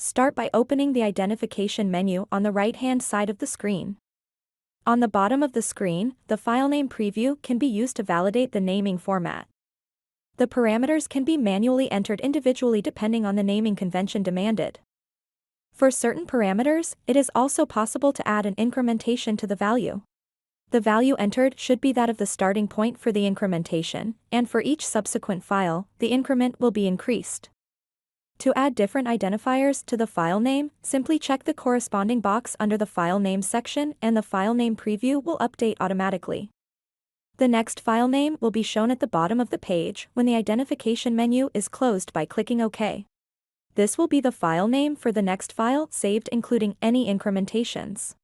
Start by opening the identification menu on the right-hand side of the screen. On the bottom of the screen, the file name preview can be used to validate the naming format. The parameters can be manually entered individually depending on the naming convention demanded. For certain parameters, it is also possible to add an incrementation to the value. The value entered should be that of the starting point for the incrementation, and for each subsequent file, the increment will be increased. To add different identifiers to the file name, simply check the corresponding box under the File Name section and the file name preview will update automatically. The next file name will be shown at the bottom of the page when the identification menu is closed by clicking OK. This will be the file name for the next file saved including any incrementations.